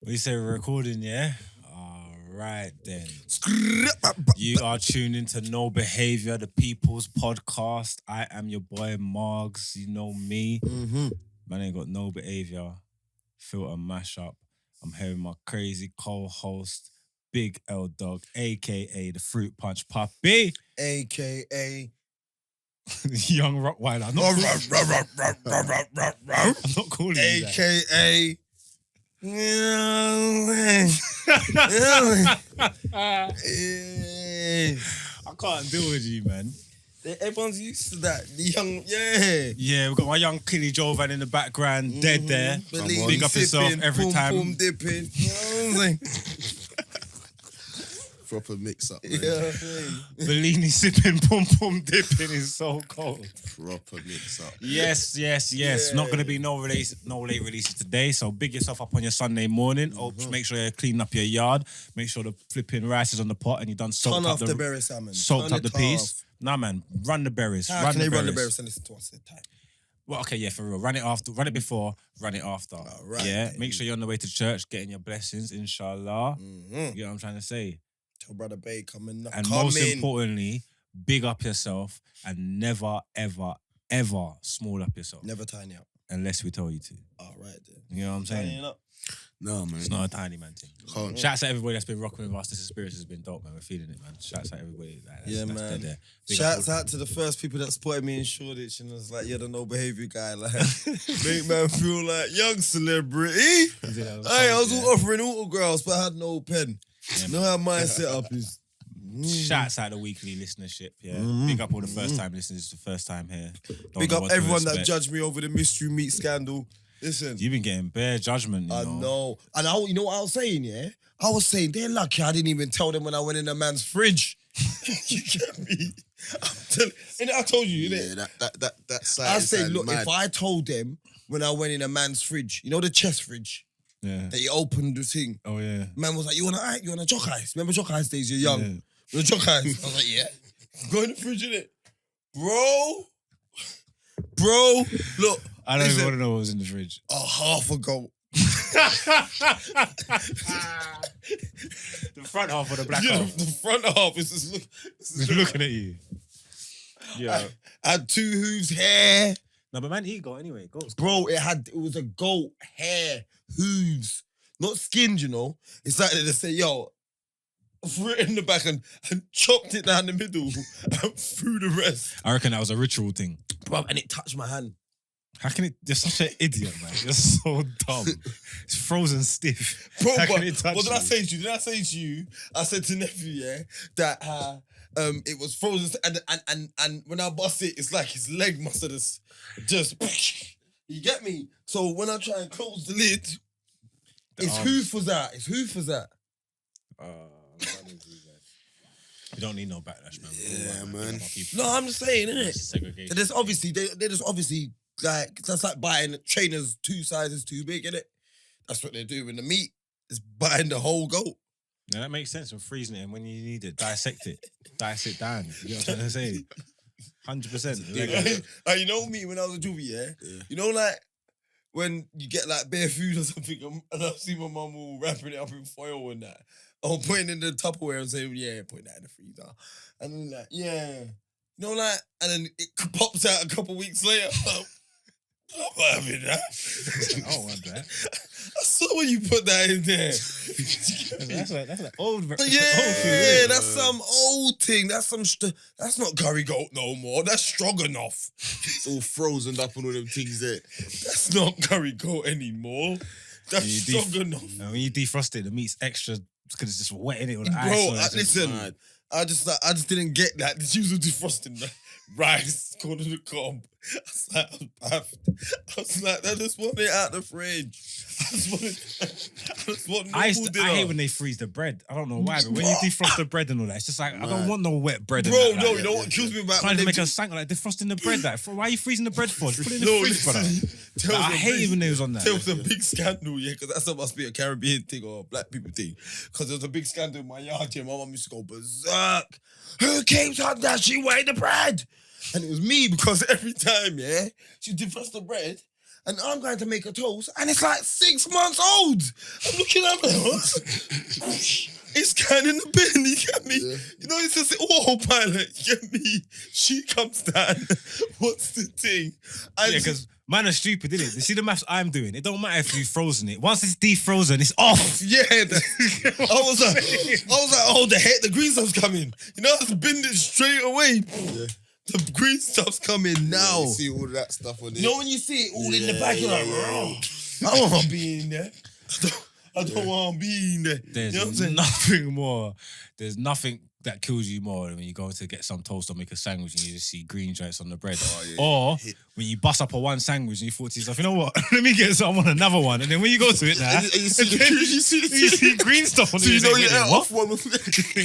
We say we're recording, yeah? All right then. You are tuned into No Behaviour, the People's Podcast. I am your boy Margs. You know me. Man ain't got no behaviour. Filter mashup. I'm here with my crazy co-host, Big L Dog, aka the Fruit Punch Puppy, aka Young Rottweiler. I'm not calling you that. aka I can't deal with you, man. everyone's used to that. The young, Yeah, we've got my young Killy Jovan in the background, dead there. Bellini Big up yourself sipping, every boom, time. boom dipping. You know what I'm saying? Proper mix up, man. Yeah. Bellini sipping, pum pum dipping is so cold. Proper mix up. Yes. Yeah. Not going to be no late releases today. So big yourself up on your Sunday morning. Make sure you clean up your yard. Make sure the flipping rice is on the pot and you done soaked Turn up off the berry salmon. soaked Turn up the it piece. off. Nah, man, run the berries. How can they run the berries and listen to us at the time? Well, okay, yeah, for real. Run it after, run it before, run it after. right, yeah, baby. make sure you're on the way to church, getting your blessings, inshallah. Mm-hmm. You know what I'm trying to say? Tell Brother Bay coming. And most importantly, big up yourself and never, ever, ever small up yourself. Never tiny up. Unless we tell you to. All right then. You know what I'm saying? Tinying up. No, man. It's not a tiny man thing. Can't. Shouts out everybody that's been rocking with us. This experience has been dope, man. We're feeling it, man. Shouts out everybody. That's Yeah, dead man. there. Big Shouts up out to the first people that spotted me in Shoreditch and was like, you're the no behaviour guy. Like, make man feel like young celebrity. Hey, I was all offering autographs, but I had no pen. Yeah, You know how my setup is. Shouts out the weekly listenership, yeah. Big up all the first time listeners. It's the first time here. Don't Big know up what to everyone that expect. judged me over the mystery meat scandal. Listen, You've been getting bare judgment, you I know. know. And you know what I was saying, yeah? I was saying, they're lucky I didn't even tell them when I went in a man's fridge. You get me? I told you, innit? Yeah, that side. I said, sound look, mad. if I told them when I went in a man's fridge, you know the chest fridge, Yeah. that you opened the thing, Oh, yeah. man was like, you want a jock ice? Remember jock ice days, you're young. Yeah. You want jock ice? I was like, yeah. Go in the fridge, innit? Bro, look. I don't listen, even want to know what was in the fridge. a half a goat. The front half or the black Yeah, half? the front half is just Just looking at you. Yeah. I had 2 hooves, hair. No, but man, eat goat anyway. Goat's Bro, it was a goat, hair, hooves, not skinned, you know. It's like they say, yo, threw it in the back and chopped it down the middle and threw the rest. I reckon that was a ritual thing. Bro, and it touched my hand. How can it? You're such an idiot, man. You're so dumb. It's frozen stiff. Bro, How but can it touch what did I you? say to you? Did I say to you? I said to nephew, yeah, that it was frozen and when I bust it, it's like his leg must have just you get me? So when I try and close the lid, his hoof was out. His hoof was out. You don't need no backlash, man. Yeah, Big man. up our people. No, I'm just saying, innit? Segregation. They're just obviously like that's like buying trainers 2 sizes too big, innit? That's what they're doing. The meat is buying the whole goat. Yeah, that makes sense. From freezing it and when you need it, dissect it. Dice it down. You know what I'm trying to say? 100%. You know me when I was a juvie, yeah? You know, like when you get like bare food or something, and I see my mum all wrapping it up in foil and that, or putting it in the Tupperware and saying, "Yeah, put that in the freezer," and then like, yeah, you know, like, and then it pops out a couple weeks later. I'm not having that. I don't want that. I saw when you put that in there. That's like old. Yeah, old food, isn't it? that's some old thing. That's that's not curry goat no more. That's stroganoff. It's all frozen up on all them things there. That's not curry goat anymore. That's You stroganoff. And when you defrost it, the meat's extra because it's just wet in it with the ice. Bro, on it. It's just listen, mad. I just didn't get that. The Jews were defrosting the rice, called it a cob. I was like, I just want it out the fridge. I just want I normal dinner. hate when they freeze the bread. I don't know why, but when you defrost the bread and all that, it's just like I don't want no wet bread. Bro, and that, no, like, you know what kills me about can't when even they make do- a sank like defrosting the bread. Like, why are you freezing the bread for? Just put it in the No, fridge, brother. listen, Like, I hate when they was on that. There was a big scandal, yeah, because that must be a Caribbean thing or a black people thing. Because there was a big scandal in my yard, yeah. My mum used to go berserk. Who keeps on that? She weighed the bread. And it was me because every time, yeah, she defrost the bread and I'm going to make a toast, and it's like 6 months old. I'm looking at it, what? It's kind in the bin, you get me? Yeah. You know, it's just autopilot, you get me? She comes down, what's the thing? And Yeah, because man are stupid, innit? You see the maths I'm doing? It don't matter if you've frozen it. Once it's defrozen, it's off. yeah, I was like, oh, the green stuff's coming. You know, I just binned it straight away. Yeah. The green stuff's coming now. You see all that stuff on it. You know when you see it all in the back, you're like, yeah. I don't want to be in there. I don't want to be in there. There's you know what I'm saying? nothing more. There's nothing that kills you more than when you go to get some toast or make a sandwich and you just see green joints on the bread. Or when you bust up a one sandwich and you thought to yourself, you know what? Let me get some on another one. And then when you go to it now, And you see the green stuff on it. So you know wait, you're there, off what? one.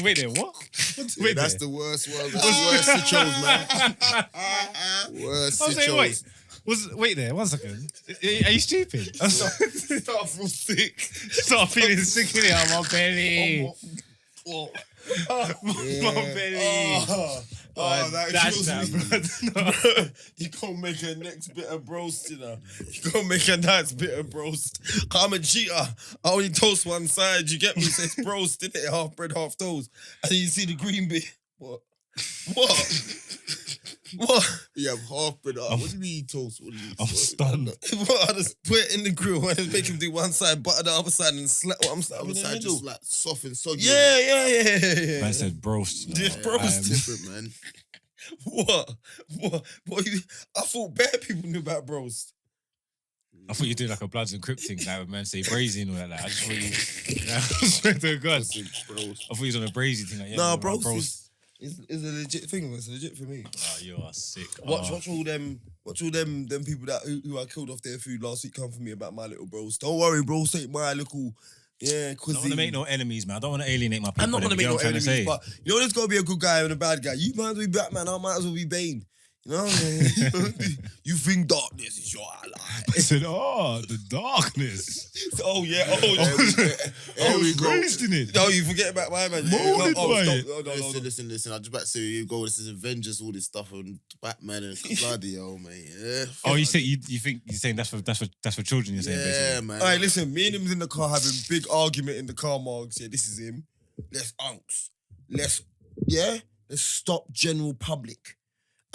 Wait there, what? Yeah, Wait that's there. the worst one. That's the worst situations, man. Worst I was saying, wait. situations. Wait there, 1 second. Are you stupid? I start Start feel sick. feeling sick in it on my belly. My belly. That Dash kills me. that, bro. You gonna make a next bit of broast, you know. You gonna make a nice bit of broast. I'm a cheater. I only toast one side. You get me? So it's broast, innit? Half bread, half toast. And then you see the green bit. What? What? You have half bread. What do you mean toast? What do you mean? I'm stunned. What? I just put it in the grill and just make him do one side, butter the other side, and slap what I'm The slapping other in the side middle. just like soft and soggy. Yeah. Man said broast. you know. Just broast. Different, man. What? I thought bad people knew about broast. I thought you did like a Bloods and Crips thing, like when man say brazy and all that. Like, I just thought you. I swear to God. That's it, bros. I thought you was on a brazy thing. Like, yeah, Nah, man, broast is a legit thing. It's legit for me. Oh, you are sick. Watch all them people that who I killed off their food last week come for me about my little bros. Don't worry, bro. Take my little I don't want to make no enemies, man. I don't want to alienate my people. I'm not gonna make no enemies, say. but you know there's gotta be a good guy and a bad guy. You might as well be Batman. I might as well be Bane. You know what I mean? You think darkness is your ally. I said, oh, the darkness. Oh yeah. Here we go. Raised in it. No, you forget about my man. Molded by it. No. Listen. I was about to say, you go, this is Avengers, all this stuff, and Batman and bloody hell, man. Yeah. Oh, you say you think you're saying that's for children? You're saying Yeah, basically. man. All right, listen. Me and him was in the car having big argument in the car. Margs, yeah, this is him. Let's ounce. Let's stop general public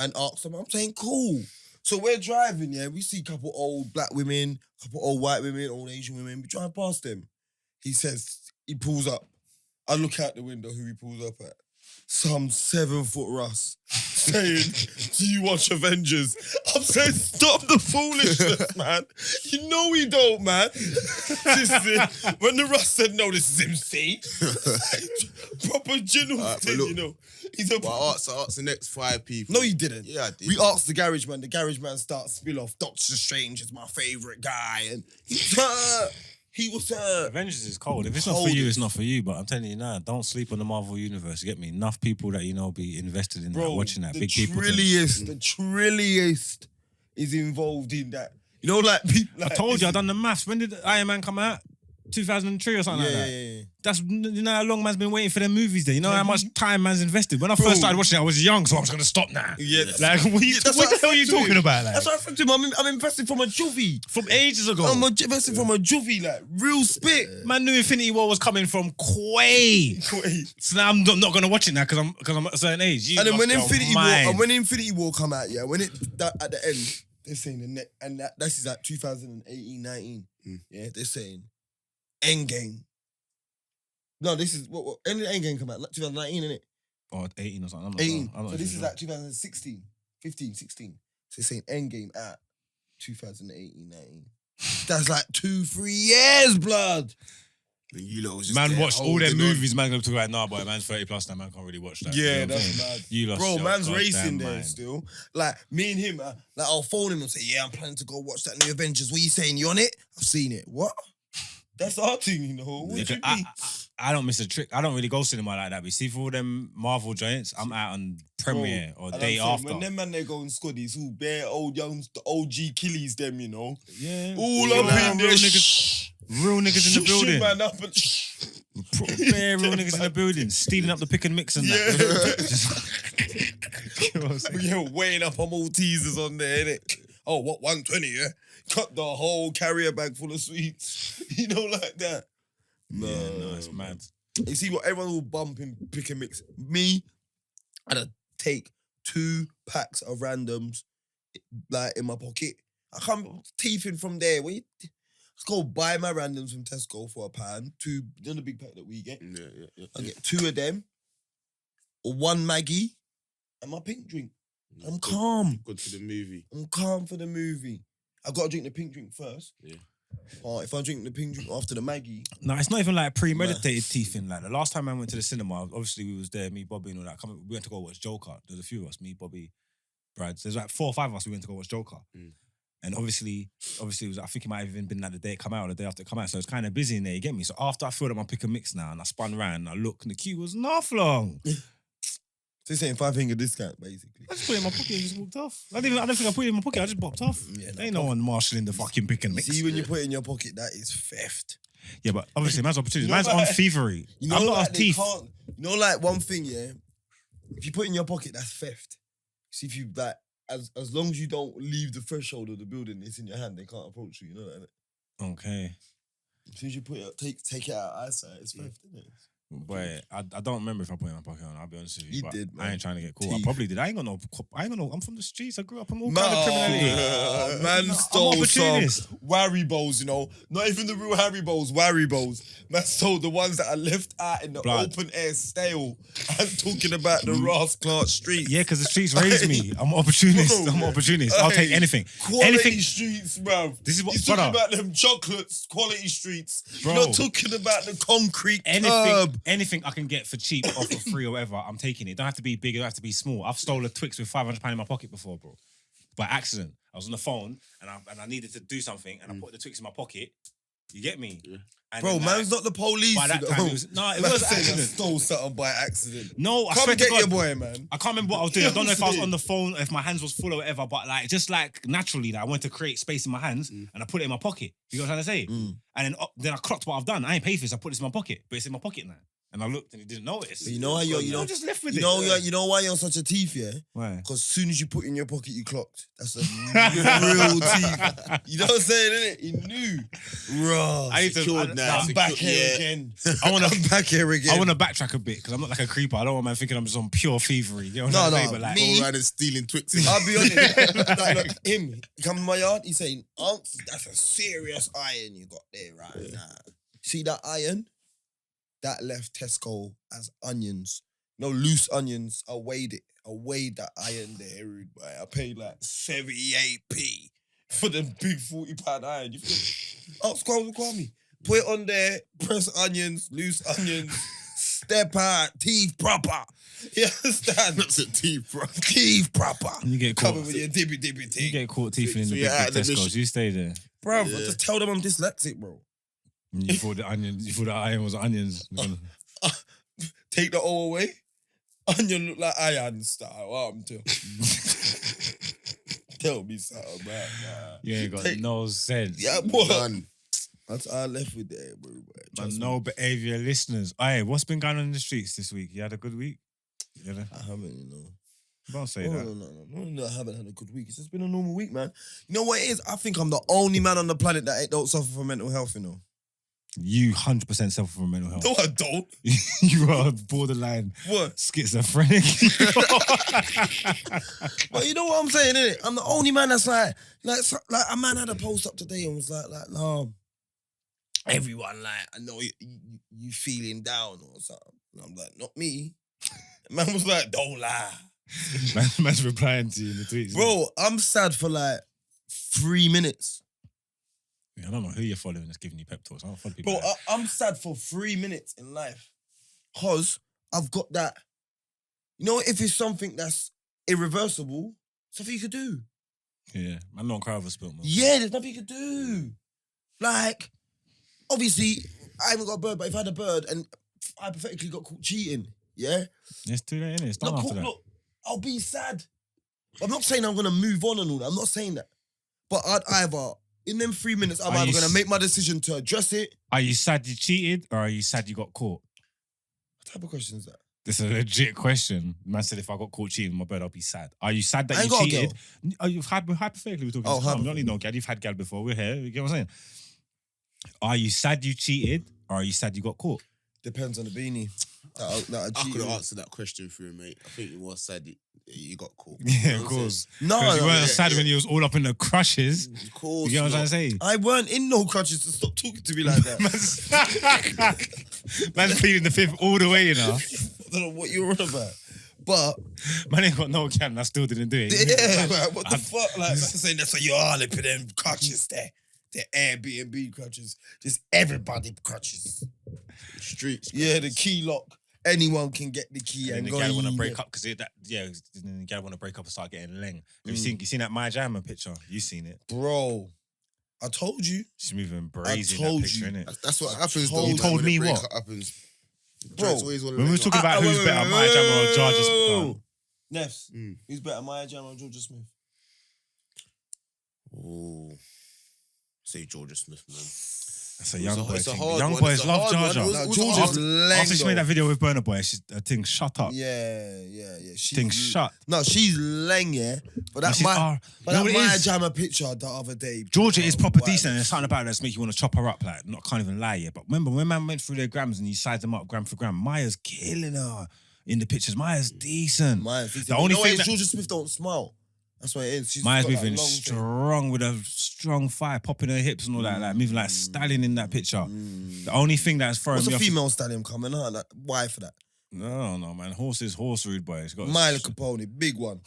and ask them. I'm saying cool. So we're driving, yeah. We see a couple old black women, couple old white women, old Asian women. We drive past them. He pulls up. I look out the window who he pulls up at. Some 7-foot Russ saying, do you watch Avengers? I'm saying, stop the foolishness, man. You know we don't, man. When the Russ said, no, this is MC. Proper general thing, look, you know. He's a... But I asked the next 5 people. No, you didn't. Yeah, I did. We asked the garage man. The garage man starts spill off. Doctor Strange is my favourite guy. And he was Avengers is cold. If it's not for you, it's not for you. But I'm telling you now, don't sleep on the Marvel universe. You get me? Enough people that be invested in that, watching that. Big people. The trilliest is involved in that. You know, like people. Like, I told you, I done the maths. When did Iron Man come out? 2003 or something like that. Yeah. That's, you know how long man's been waiting for them movies there. You know how much time man's invested. When I first started watching it, I was young, so I was gonna stop now. Yeah. Like, what the hell are you talking about? Like? That's what I said to him. I'm invested from a juvie. From ages ago. I'm invested from a juvie, like real spit. Man knew Infinity War was coming from Quay. So now I'm not gonna watch it now because I'm at a certain age. You And then when lost your Infinity mind. War come out, yeah, when at the end, they're saying the net, and this is like 2018, 19. Yeah, they're saying Endgame. No, this is what Endgame come out? Like 2019, innit? Or 18 or something. I'm not 18. sure. I'm not So this sure. is like 2016, 15, 16. So they're saying Endgame at 2018, 19. That's like 2-3 years, blood. And you lot was just Man there watched all holding them on. movies. Man gonna talk about, nah, boy, man's 30 plus now. Man can't really watch that. You know what I'm that's saying? mad. You lost Bro, your man's goddamn racing there mind. still. Like, me and him, like, I'll phone him and say, yeah, I'm planning to go watch that new Avengers. What are you saying? You on it? I've seen it. What? That's our thing, you know. What do you mean? I don't miss a trick. I don't really go cinema like that. But see, for all them Marvel joints, I'm out on premiere or And day I'm saying, after. when them man they go in Scuddies, all bare old young, the OG killies them, you know. Yeah. All Yeah, up in there. real niggas. Real niggas in the Shoot building. man up and Bare real niggas in the building, stealing up the pick and mix and that. You know what I'm saying? yeah, weighing up on Maltesers on there, innit? Oh, what, 120, yeah? got the whole carrier bag full of sweets. You know, like that. No, it's mad. You see what everyone will bump and pick and mix. Me, I had to take 2 packs of randoms like in my pocket. I come teething from there. Let's go buy my randoms from Tesco for £1. 2, you know the big pack that we get? Yeah. I get 2 of them, or 1 Maggie, and my pink drink. I'm calm. Good for the movie. I'm calm for the movie. I've got to drink the pink drink first. Yeah. If I drink the pink drink after the Maggie. No, it's not even like premeditated teething. Like the last time I went to the cinema, obviously we was there, me, Bobby, and all that. We went to go watch Joker. There's a few of us, me, Bobby, Brad. There's like 4 or 5 of us. We went to go watch Joker, and obviously, it was. I think it might have even been like the day it come out, or the day after it come out. So it's kind of busy in there. You get me? So after I filled up my pick and mix now, and I spun around, and I look, and the queue was not long. So you're saying 5-finger discount, basically. I just put it in my pocket and just walked off. I don't think I put it in my pocket. I just popped off. Yeah, Ain't no one marshalling the fucking pick and mix. See, when you put it in your pocket, that is theft. Yeah, but obviously, man's opportunity. You know, Man's like- on thievery. You know, I'm not like on teeth. You know, like one thing, yeah. If you put it in your pocket, that's theft. See, if you like, as long as you don't leave the threshold of the building, it's in your hand. They can't approach you. You know that. Okay. As soon as you put it, take it out of eyesight. It's theft, isn't it? But I don't remember if I put it in my pocket or not, I'll be honest with you. You but did, man. I ain't trying to get caught. I Teeth. probably did. I ain't got no. I'm from the streets. I grew up in all kind of criminality. Man I'm stole some opportunist. Waribos, you know. Not even the real Haribos, Waribos. Man stole the ones that are left out in the Blood. open air stale. I'm talking about the Ross Clark street. Yeah, because the streets raised me. I'm an opportunist. Bro. I'm an opportunist. I'll take Hey, anything. Quality Anything. streets, bruv. This is what- He's talking brother. about them chocolates, quality streets. Bro. You're not talking about the concrete Anything, curb. anything I can get for cheap or for free or whatever, I'm taking it. It don't have to be big, it don't have to be small. I've stolen a Twix with £500 in my pocket before, bro. By accident. I was on the phone and I needed to do something and I put the Twix in my pocket. You get me? Yeah. And Bro, then, man's not the police. by that you know. time, it was Man an said I accident. stole something by accident. No, I Come swear to get God. your boy, man. I can't remember what I was doing. I don't know if I was Honestly. on the phone, if my hands was full or whatever, but like just like naturally, like, I wanted to create space in my hands and I put it in my pocket. You know what I'm trying to say? And then I clocked what I've done. I ain't paid for this. I put this in my pocket, but it's in my pocket now. And I looked and he didn't notice. But you know how I just left with you it. know, you know why you're such a thief, yeah? Why? Because as soon as you put it in your pocket, you clocked. That's a real thief. You know what I'm saying, innit? He knew. Raw. I need to. Secured now. I'm back Yeah. here again. I want I'm to. back here again. I want to backtrack a bit because I'm not like a creeper. I don't want man thinking I'm just on pure thievery. You know what I'm No, saying? no, But like, me- Go around and stealing Twixes. I'll be honest. like, look, him, he come in my yard, he's saying, that's a serious iron you got there right now. See that iron? That left Tesco as onions. No, loose onions. I weighed it. I weighed that iron there, rude boy. I paid like 78p for the big £40 iron. You feel? Oh, call me. Put it on there, press onions, loose onions, step out, teeth proper. You understand? That's a thief, bro. Teeth proper. you get caught. Coming with your dibby You thing. get caught thieving in So the you're big, out big of the Tesco's. mission. You stay there. Bro, Yeah. just tell them I'm dyslexic, bro. You thought the onions. You thought the iron was onions. Take the O away. Onion look like iron style. What I'm telling Tell me something, man. You ain't got Take- no sense. Yeah, boy. Done. That's all I left with there, bro. Man, no behaviour listeners. Aye, what's been going on in the streets this week? You had a good week? You had a- I haven't, you know. Don't say No, that. no, I haven't had a good week. It's just been a normal week, man. You know what it is? I think I'm the only man on the planet that don't suffer from mental health, you know. You 100% suffer from mental health. No, I don't. You are borderline What? schizophrenic. But you know what I'm saying, innit? I'm the only man that's like a man had a post up today and was like, no, everyone, like, I know you feeling down or something. And I'm like, not me. The man was like, don't lie. Man's replying to you in the tweets. Bro, I'm sad for like 3 minutes. I don't know who you're following that's giving you pep talks. I don't follow people. Bro, like that. I'm sad for 3 minutes in life. Because I've got that, you know, if it's something that's irreversible, something you could do. Yeah, man, don't cry over spilt milk. Yeah, there's nothing you could do. Like, obviously, I haven't got a bird, but if I had a bird and hypothetically got caught cheating, yeah? It's too late, innit? It's done after that. Look, I'll be sad. I'm not saying I'm going to move on and all that. I'm not saying that. But I'd either, in them 3 minutes, I'm Are either you going to s- make my decision to address it. Are you sad you cheated or are you sad you got caught? What type of question is that? This is a legit question. Man said if I got caught cheating with my bird, I'll be sad. Are you sad I that ain't you got a cheated? Are you hypothetically we're talking? Oh, We don't need no gal. You've had gal before. We're here. You get what I'm saying? Are you sad you cheated, or are you sad you got caught? Depends on the beanie. I could have answered that question for you, mate. I think it was sad that you got caught. Yeah, of course. No, You weren't no, sad when you was all up in the crushes. Of course. You get what I'm trying to say? I weren't in no crutches to stop talking to me like that. Man's pleading the fifth all the way, you know. I don't know what you're on about. But Man ain't got no gal and I still didn't do it. yeah, like, what the fuck? Like, man saying that's what you are, like, put them crutches there. The Airbnb crutches. Just everybody crutches. Streets. Yeah, the key lock. Anyone can get the key And and then go the gal want to in break there. up because then the gal want to break up and start getting leng. Have you seen that My Jammer picture? You seen it? Bro, I told you. She's moving brazy in told that picture, you. innit? That's what happens though. You man, told when a me breakup what? happens. Bro, It's always one of When we were them. talking about who's better, My Jammer or Georgia Smith. Neffs, Mm. who's better, Maya Jam or Georgia Smith? Oh, say Georgia Smith, man. That's a young boy It's a thing. hard Young one, boys it's a love hard one. Georgia. It was- Nah, it was Georgia's hard. leng, After she made though. that video with Burna Boy, she's a thing shut up. Yeah. Thing shut. No, she's leng, yeah. But that she's Maya, you know what it Maya is? Jammer picture the other day. Georgia is proper Wow. decent, and there's something about her that's make you want to chop her up. Like, not can't even lie yet. But remember when man went through their grams and you sized them up gram for gram, Maya's killing her in the pictures. Maya's decent. Maya's The only thing that Georgia Smith don't smile. That's what it is. She's Maya's got that moving long thing. strong with a strong thigh, popping her hips and all that, like moving like stallion in that picture. The only thing that's throwing What's me a off. female stallion coming on? Like, why for that? No, man. Horse is horse, rude boy. It's got Mila Capone, big one.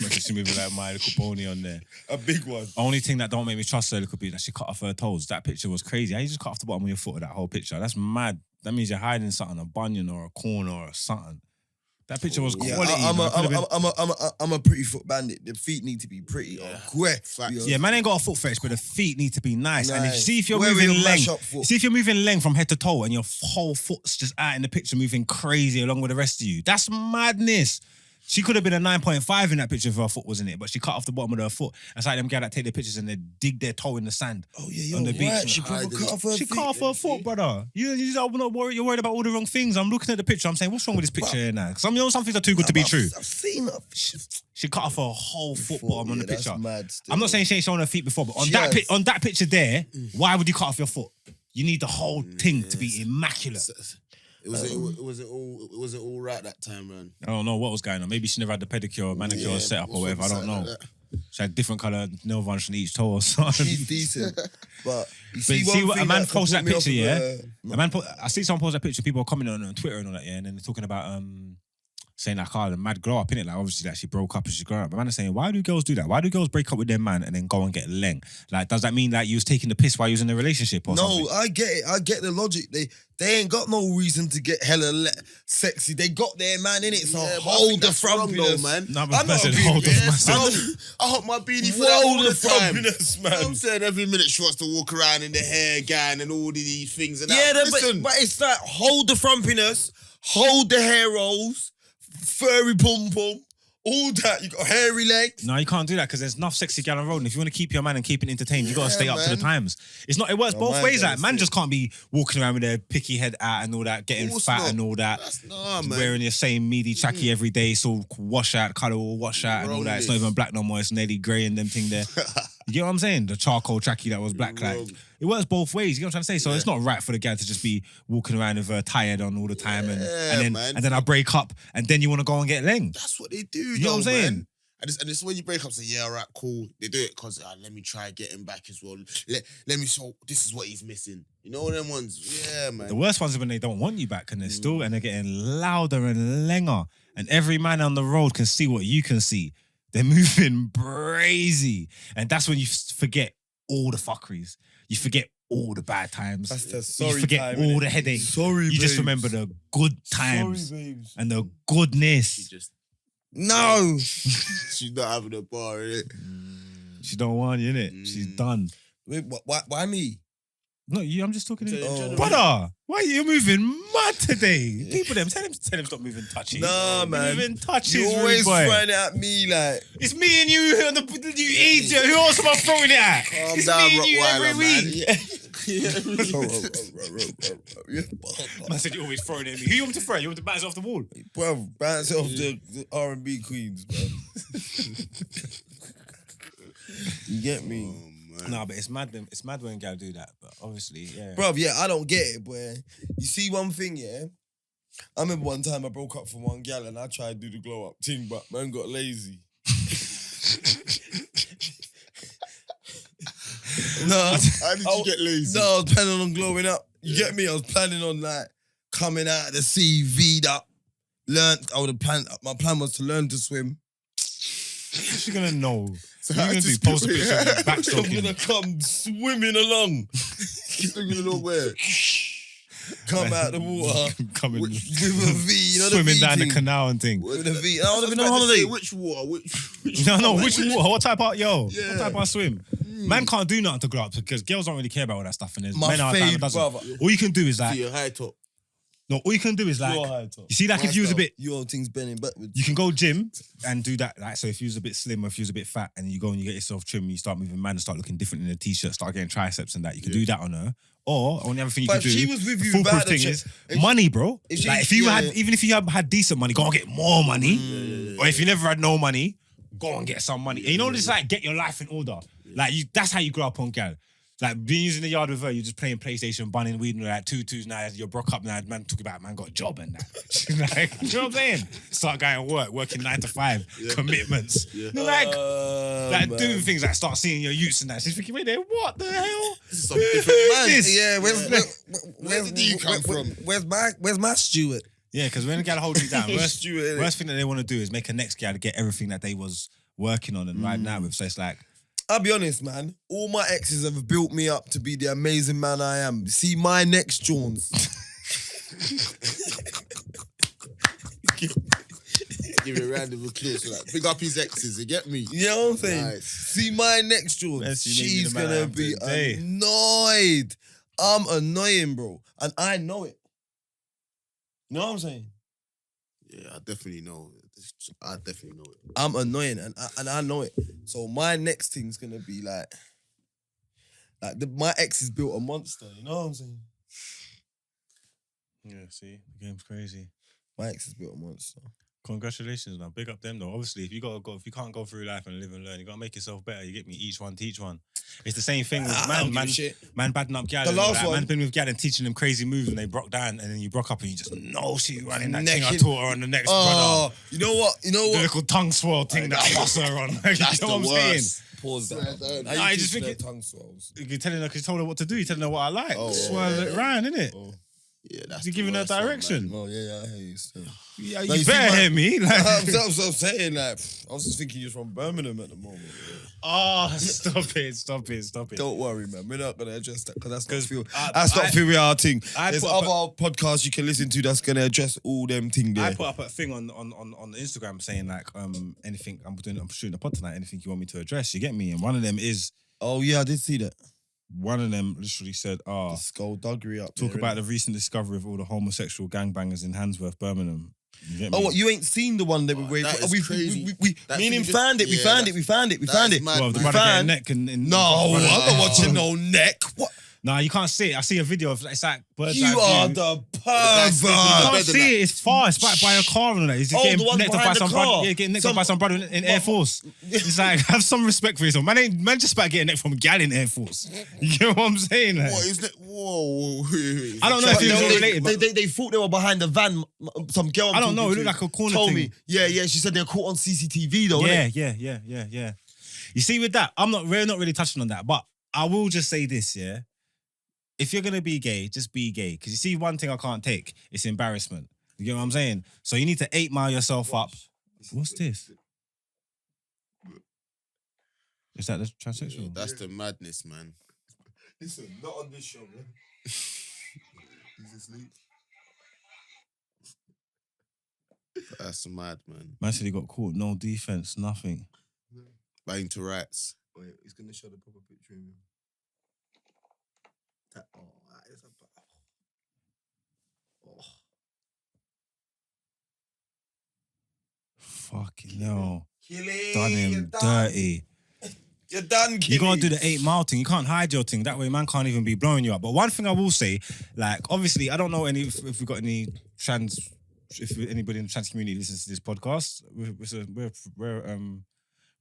she's moving like My Little Pony on there. A big one. Only thing that don't make me trust her a little bit is that she cut off her toes. That picture was crazy. How you just cut off the bottom of your foot of that whole picture? That's mad. That means you're hiding something, a bunion or a corner or something. That picture was Yeah, quality. I'm a pretty foot bandit. The feet need to be pretty. Yeah. Facts. Yeah, man ain't got a foot fetish, but the feet need to be nice. And if Nice. see if you're Where we moving gonna mash length, up foot? see if you're moving length from head to toe, and your whole foot's just out in the picture, moving crazy along with the rest of you. That's madness. She could have been a 9.5 in that picture if her foot was in it, but she cut off the bottom of her foot. It's like them guys that take their pictures and they dig their toe in the sand. Oh yeah, you're on the beach. right. She probably Hiding cut it. off her She feet. cut off her foot, brother. You don't not worry. You're worried about all the wrong things. I'm looking at the picture. I'm saying, what's wrong with this picture here now? Because some things are too good to be true. I've seen her. She cut off her whole foot bottom on the That's picture. mad still. I'm not saying she ain't showing her feet before, but on She that has. on that picture there, why would you cut off your foot? You need the whole thing to be immaculate. It was all right that time, man. I don't know what was going on. Maybe she never had the pedicure, or manicure Yeah, set up or whatever. I don't something know. like that. She had different colour nail varnish on each toe or something. She's decent, but you But see, see one what a thing man that posted that put me off picture, of, yeah. A man I see someone post that picture. People are commenting on it on Twitter and all that, yeah. And then they're talking about saying like, the mad glow up in it. Like obviously, like she broke up and she's grown up. But man is saying, why do girls do that? Why do girls break up with their man and then go and get leng? Like, does that mean that you was taking the piss while you was in a relationship or something? No, I get it. I get the logic. They ain't got no reason to get hella sexy. They got their man in it, so Yeah, but I hold think the that's wrong though, frumpiness. man. No, but I'm not person, being hold the yes, massive- I hold my beanie for that Hold all the the time. frumpiness, You know what I'm man. saying? Every minute she wants to walk around in the hair gown and all of these things and Yeah, that. Listen, but it's like hold the frumpiness, hold the hair rolls, furry pum pum, all that. You got hairy legs. No, you can't do that because there's enough sexy gal on road. And if you want to keep your man and keep it entertained, you got to stay up to the man. times. It's not. It works No, both man, ways. Like that's man it. just can't be walking around with their picky head out and all that, getting course fat not. and all that. Nah, man. Wearing your same meaty tracky every day, so wash out, colour will wash out and all that. It's not Wrong even black no more. It's nearly grey and them thing there. You get what I'm saying? The charcoal tracky that was black. Like Wrong. it works both ways. You get what I'm trying to say? So it's not right for the gal to just be walking around with her tired on all the time Yeah, man. and then I break up and then you want to go and get leng. That's what they do, You know what I'm though, saying? man. And it's when you break up, say, yeah, all right, cool. They do it because let me try getting back as well. Let me show this is what he's missing. You know them ones? Yeah, man. The worst ones are when they don't want you back and they're still and they're getting louder and lenger. And every man on the road can see what you can see. They're moving brazy. And that's when you forget all the fuckeries. You forget all the bad times. That's the You sorry forget time, all innit? the headaches. Sorry, You just babes. remember the good times Sorry, babes. and the goodness. No. She's not having a bar, innit? She don't want you, innit? She's done. Wait, why me? No, you. I'm just talking. Oh. Brother, why are you moving mad today? People, tell him stop moving touchy. Nah, man. Moving touchy. You always throwing it at me like. It's me and you on the you idiot. Who else am I throwing it at? Calm It's down, me and you every Rottweiler, man. week. Man said you're always throwing it at me. Who you want to throw? You want to bounce off the wall? Bro, bounce off the R&B queens, bro. You get me? Oh, man. Nah, but it's mad. It's mad when gal do that. But obviously, yeah. Bro, yeah, I don't get it, boy. You see one thing, yeah? I remember one time I broke up from one gal and I tried to do the glow up thing, but man got lazy. No, How did you get lazy? No, I was planning on glowing up. You get me? I was planning on like coming out of the sea, V'd up. My plan was to learn to swim. What's she gonna know? So You're I gonna do just post a do it. picture of you I'm backstroking. gonna come swimming along. You're gonna know where. Come out the water Coming, with a V, you know the swimming V down thing? the canal and thing. With a V. I would have been I on was about to holiday. say, which water? Which No, water? which water? What type of Yeah. what type of swim? Man can't do nothing to glow up because girls don't really care about all that stuff. And there's My men out there that fave doesn't. brother. All you can do is To like your high top. no. All you can do is like Your high top. you see like if you was a bit. Your thing's bending backwards. You can go gym and do that. Like, so if you was a bit slim or if you was a bit fat and you go and you get yourself trim, you start moving man and start looking different in a t-shirt, start getting triceps and that. You can do that on her. Or only other thing you But can if do. she was with the you foolproof without the thing check- is if she- money, bro. if she- Like if you yeah. had, even if you had decent money, go and get more money. Or if you never had no money, go and get some money. And you know, just like get your life in order. Like you, that's how you grow up on gal. Like being using the yard with her, you're just playing PlayStation, bunning weed, and like tutus now. You're broke up now. Man, talk about man got a job and that. Like, you know what I'm saying? Start going to work, working 9 to 5, commitments. Yeah. Like man. doing things like start seeing your youths and that. She's thinking, wait there, what the hell? This is some Who different is man. this? Yeah, Where did you come from? Where's my Stuart? Yeah, because when a gal holds you down, Stuart, innit? worst thing that they want to do is make a next gal to get everything that they was working on and riding out with. So it's like, I'll be honest, man. All my exes have built me up to be the amazing man I am. See my next Jones. Give it a round of applause for that. Big up his exes, you get me? You know what I'm saying? Nice. See my next Jones. Best you made me She's the man I gonna am be today. annoyed. I'm annoying, bro. And I know it. You know what I'm saying? Yeah, I definitely know. I definitely know it. I'm annoying and I know it. So my next thing's gonna be like my ex has built a monster, you know what I'm saying? yeah, see, the game's crazy. My ex has built a monster. Congratulations, man. Big up them though. Obviously, if you can't go through life and live and learn, you gotta make yourself better. You get me? Each one teach one. It's the same thing with I don't man. give a shit. Man badding up gal. The and all last that. one- Man been with gal and teaching them crazy moves and they broke down and then you broke up and you just know she running that thing I Necking- taught her on the next brother. Oh, you know what? You know The what? little tongue swirl thing that I lost her on. You That's know the what I'm saying? worst. Pause that. Nah, How I you just teach think their tongue swells? You're telling her because you told her what to do. You're telling her what I like. Oh, Swirl it round, innit? Oh. Yeah, that's You're the giving her worst one, direction. man. Oh yeah, I hear you still. Yeah, No, you you see better my- hear me. Like, That's what I'm saying. Like, I was just thinking you're from Birmingham at the moment. oh, stop it. Don't worry, man. We're not gonna address that because that's not 'Cause feel. I- That's not I- feel our thing. I There's put up other podcasts you can listen to that's gonna address all them things there. I put up a thing on the Instagram saying like anything I'm shooting a pod tonight. Anything you want me to address? You get me? And one of them is Oh yeah, I did see that. one of them literally said, The skullduggery up talk there, about innit? the recent discovery of all the homosexual gangbangers in Handsworth, Birmingham. You get me? Oh, what? You ain't seen the one that Oh, that is we crazy. That me and thing him just- found it. We yeah, found it. that's- We found it. We that found is it. mad, Well, the man. brother getting Fan? neck and No, I'm brother- not watching no neck. What? Nah, you can't see it. I see a video of it's like bird's You eye are view. the guy's You sleeping in pervert. the can't see it. It's far. It's by a car and all that. He's Oh, getting the one necked up by behind some the brother. car. Yeah, getting necked up by some brother in Air Force. It's like have some respect for yourself. Man just about getting necked from a gal in Air Force. You get what I'm saying? Like, What is that? Whoa. wait. I don't know if he was all related, but They thought they were behind the van. Some girl. I'm I don't know. It talking looked to like a corner told thing. me. Yeah. She said they're caught on CCTV though. Yeah, innit? yeah. You see, with that, we're not really touching on that, but I will just say this, yeah. If you're gonna be gay, just be gay. Because you see, one thing I can't take, it's embarrassment. You get what I'm saying? So you need to 8 Mile yourself up. What's this? Is that the transsexual? That's the madness, man. Listen, not on this show, man. He's asleep. That's mad, man. Man said he got caught. No defense, nothing. Bang to rats. Wait, he's gonna show the proper picture of him. That is a Fucking hell. Killy, Done him dirty. You're done, Killy. You gotta do the 8 Mile thing. You can't hide your thing. That way, man can't even be blowing you up. But one thing I will say, like, obviously, I don't know if we got any if anybody in the trans community listens to this podcast. We're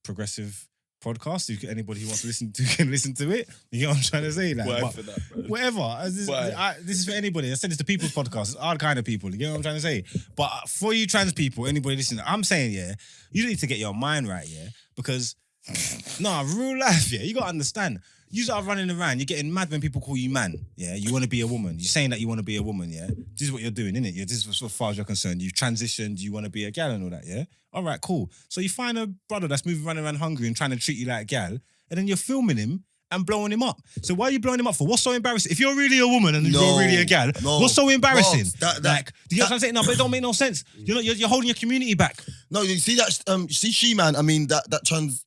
progressive podcast. If anybody who wants to listen to can listen to it. You know what I'm trying to say? Like, Why but for that, bro? whatever. This is for anybody. I said it's the people's podcast. It's our kind of people. You know what I'm trying to say? But for you trans people, anybody listening, I'm saying, yeah, you need to get your mind right, yeah, because real life, yeah, you gotta understand. You start running around, you're getting mad when people call you man, yeah. You want to be a woman. You're saying that you want to be a woman, yeah. This is what you're doing, innit? Yeah, this is as far as you're concerned. You've transitioned. You want to be a gal and all that, yeah. All right, cool. So you find a brother that's moving running around hungry and trying to treat you like a gal, and then you're filming him and blowing him up. So why are you blowing him up for? What's so embarrassing? If you're really a woman and you're really a gal, what's so embarrassing? Like, do you know what I'm saying? No, but it don't make no sense. You're holding your community back. No, you see that? You see She-Man? I mean, that trans.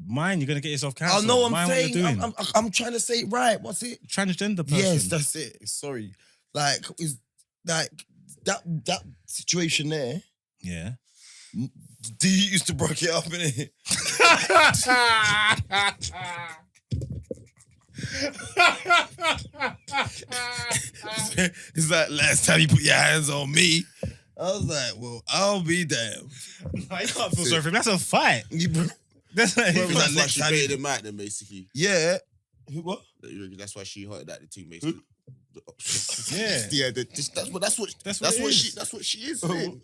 Mine, you're gonna get yourself cancelled. I know. I'm Mind saying. what you're doing. I'm trying to say it right. What's it? Transgender person. Yes, that's it. Sorry. Like, is like that situation there? Yeah. D used to break it up, innit? It's like, last time you put your hands on me. I was like, well, I'll be damned. No, you can't feel sorry for him. That's a fight. That's like, That's why next she time baited him out then, basically. Yeah. What? That's why she hotted that the team, basically. yeah. That's what she is. Man.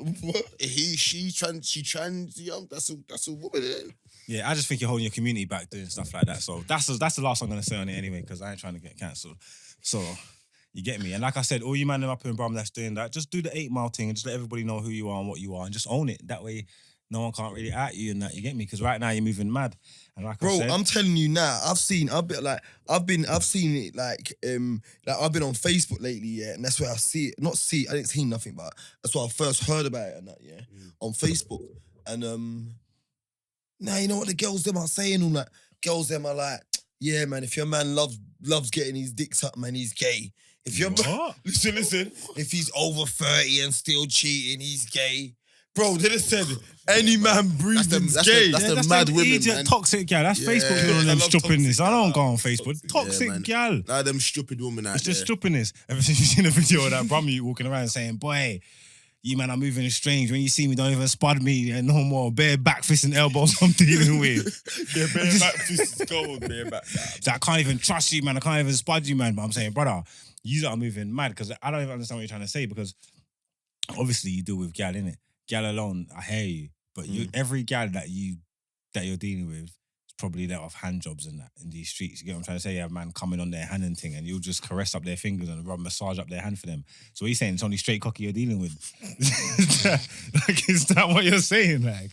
She trans young. That's a woman. Yeah, I just think you're holding your community back doing stuff like that. So that's the last I'm gonna say on it anyway, because I ain't trying to get cancelled. So you get me. And like I said, all you man up in Brum that's doing that, just do the 8 Mile thing and just let everybody know who you are and what you are, and just own it. That way, no one can't really at you and that. You get me? Because right now you're moving mad. And like Bro, I said, I'm telling you now, I've seen it like I've been on Facebook lately, yeah, and that's where I see it. I didn't see nothing, but that's why I first heard about it and that, yeah, on Facebook. And now you know what the girls them are saying, all that. Girls them are like, yeah, man, if your man loves getting his dick sucked, man, he's gay. If your man, listen, if he's over 30 and still cheating, he's gay. Bro, they just said any man breathing's gay. That's the mad women, idiot, man. Toxic gal. That's Facebook doing them stupidness. I don't go on Facebook. Toxic gal. Nah, them stupid women out It's just there. stupidness. Ever since you've seen a video of that Brummy walking around saying, boy, you man are moving strange. When you see me, don't even spud me and no more. Bare back fists and elbows I'm dealing with. Yeah, bare back fist is gold, bare back. So I can't even trust you, man. I can't even spud you, man. But I'm saying, brother, you are moving mad, because I don't even understand what you're trying to say, because obviously you deal with gal, innit? Gal alone, I hear you. But every gal that you're dealing with is probably let off hand jobs and that in these streets. You get what I'm trying to say? You have man coming on their hand and thing, and you'll just caress up their fingers and rub massage up their hand for them. So he's saying it's only straight cocky you're dealing with. Is that what you're saying? Like,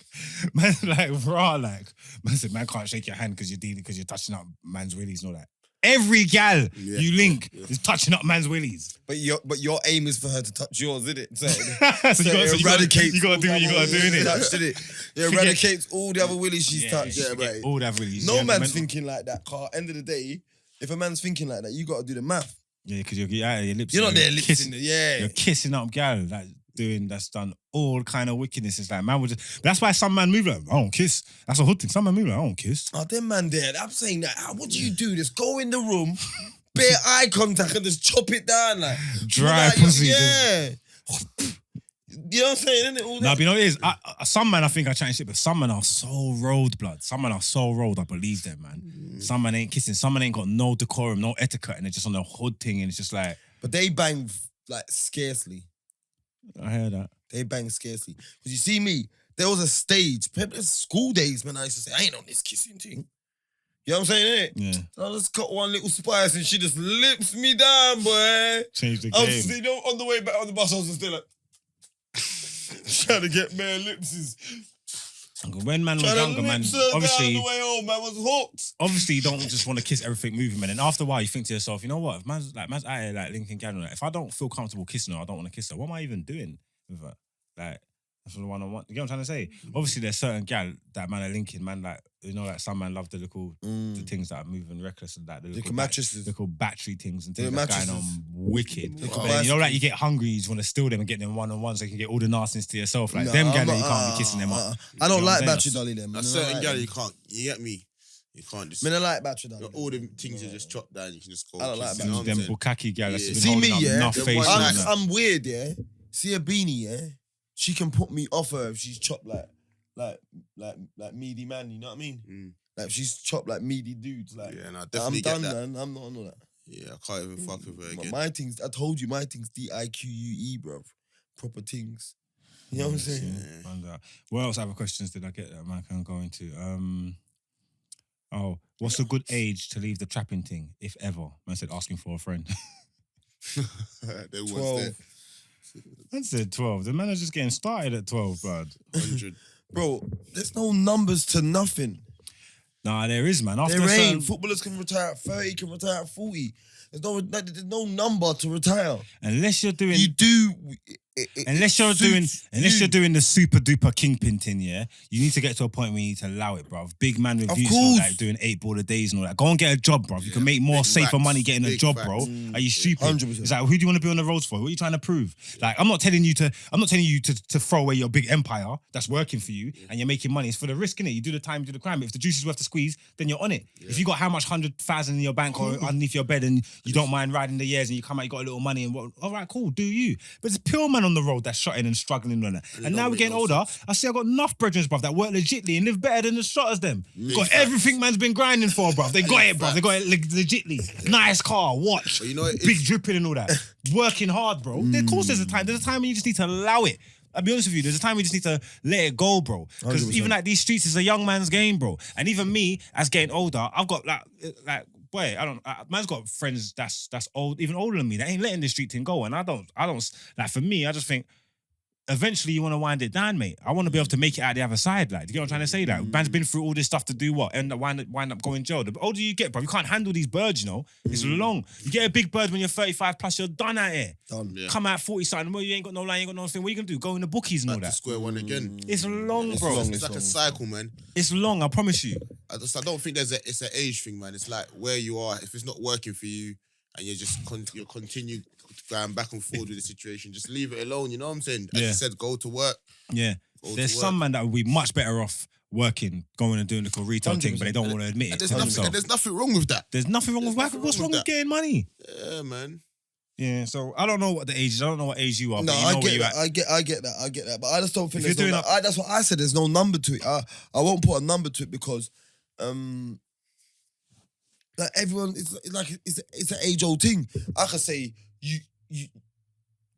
man, like raw, like man said, man can't shake your hand because you're touching up man's willies and all that. Every gal you link is touching up man's willies. But your aim is for her to touch yours, isn't it? So you gotta do what you gotta do, innit? It eradicates all the other willies she's touched. Yeah, right. All the other willies. No man's thinking like that, Carl. End of the day, if a man's thinking like that, you gotta do the math. Yeah, because you're out of your lips. You're not there lips in the, You're kissing up gal, like that's done all kind of wickedness. It's like, man, that's why some man move like, I don't kiss. That's a hood thing. Some man move like, I don't kiss. Oh, them man there, I'm saying that, what do you do? Just go in the room, bare eye contact and just chop it down like. Dry pussy. Yeah. You know what I'm saying, innit? No, but you know what it is? Some man, I think I try and shit, but some man are so rolled, blood. Some man are so rolled, I believe them, man. Some man ain't kissing. Some man ain't got no decorum, no etiquette, and they're just on the hood thing, and it's just like. But they bang, like, scarcely. I hear that. They bang scarcely. Because you see me, there was a stage, school days, man, I used to say, I ain't on this kissing thing. You know what I'm saying, innit? Yeah. So I just got one little spice and she just lips me down, boy. Change the I game. was, on the way back on the bus, I was just there like, trying to get bare lipses. When man was younger, man, obviously, the way home, man was hooked. Obviously, you don't just want to kiss everything moving, man. And after a while, you think to yourself, you know what? If man's out here like linking camera, if I don't feel comfortable kissing her, I don't want to kiss her. What am I even doing with her? Like, That's the one-on-one. You get what I'm trying to say? Obviously, there's certain gal that man are linking, man, like, you know, like some man love the little the things that are moving reckless and that. The little mattresses. little battery things and The things that's going on mattresses. wicked. Little But then, you know, like you bicycles. get hungry, you just want to steal them and get them one-on-one so you can get all the nastiness to yourself. Like them gal that you can't be kissing them up. I don't You know what like I'm battery saying? dolly them. A certain gal you can't. You get me? You can't just. Man, I like battery dolly. All the things you just chop down. You can just go. I don't like kiss, that. you know what I'm Them saying? bukkake gal that's Yeah. been See holding me, up yeah? enough Them face. one and night- that. I'm weird, yeah. See a beanie, yeah. She can put me off her if she's chopped like meaty man. You know what I mean? Mm. Like if she's chopped like meaty dudes. Like Yeah, and I I'm definitely done, get that. man. I'm not on all that. Yeah, I can't even fuck with her But again. my things, I told you, my things DIQUE, bruv. Proper things. You know what I'm saying? Yeah. And, what else other questions did I get that man can go into? What's a good age to leave the trapping thing, if ever? Man said asking for a friend. There was 12. there. Man said 12. The man is just getting started at 12, bro. 100. Bro, there's no numbers to nothing. Nah, there is, man. After There a certain- ain't. Footballers can retire at 30, can retire at 40. There's no number to retire. unless you're doing You do. unless you're doing the super duper kingpin thing, yeah, you need to get to a point where you need to allow it, bruv. Big man Of reviews, all course. like doing 8 baller days and all that. Go and get a job, bruv. You can make more big safer facts. money getting a Big job, facts. bro. Are you stupid? 100%. It's like, who do you want to be on the roads for? What are you trying to prove? Like, I'm not telling you to throw away your big empire that's working for you and you're making money. It's for the risk, innit? You do the time, you do the crime. If the juice is worth the squeeze, then you're on it. If you got how much 100,000 in your bank or underneath your bed and you don't mind riding the years and you come out, you got a little money and what? All right, cool, do you? But there's a pure man on the road that's shotting and struggling on it. And now don't we're getting make no older. I see I got enough brethren, bruv, that work legitly and live better than the shotters them. Got facts. everything man's been grinding for, bruv. They got it, bruv. They got it legitly. Nice car, watch, But you know what, big dripping and all that. Working hard, bro. Of course there's a time. There's a time when you just need to allow it. I'll be honest with you, there's a time we just need to let it go, bro. Because 100%. even like these streets is a young man's game, bro. And even me, as getting older, I've got like boy, man's got friends that's old, even older than me, that ain't letting this street thing go. And I don't, like for me, I just think, eventually you want to wind it down, mate. I want to be able to make it out the other side. Like, do you get what I'm trying to say? Like, man's been through all this stuff to do what? Wind up going jail. The older you get, bro, you can't handle these birds, you know? It's long. You get a big bird when you're 35 plus, you're done out here. Done. Yeah. Come out 40 something, well, you ain't got no line, you ain't got nothing. What you gonna do? Go in the bookies and all Back to that. square one again. It's long, It's bro. long. It's like a cycle, man. It's long, I promise you. I don't think it's an age thing, man. It's like where you are. If it's not working for you and you're just you continue going back and forth with the situation, just leave it alone. You know what I'm saying? As Yeah. you said, go to work. Yeah. Go There's to some work. man that would be much better off working, going and doing the little retail thing, but they don't want to admit it And to there's themselves. nothing wrong with that. There's nothing wrong with there's work. nothing What's wrong wrong with with that. getting money? Yeah, man. Yeah, so I don't know what the age is. I don't know what age you are, No, but you know I where get you that. at. I get that. But I just don't think If there's you're no. doing That's what I said. There's no number to it. I won't put a number to it because, like everyone, it's an age old thing. I could say you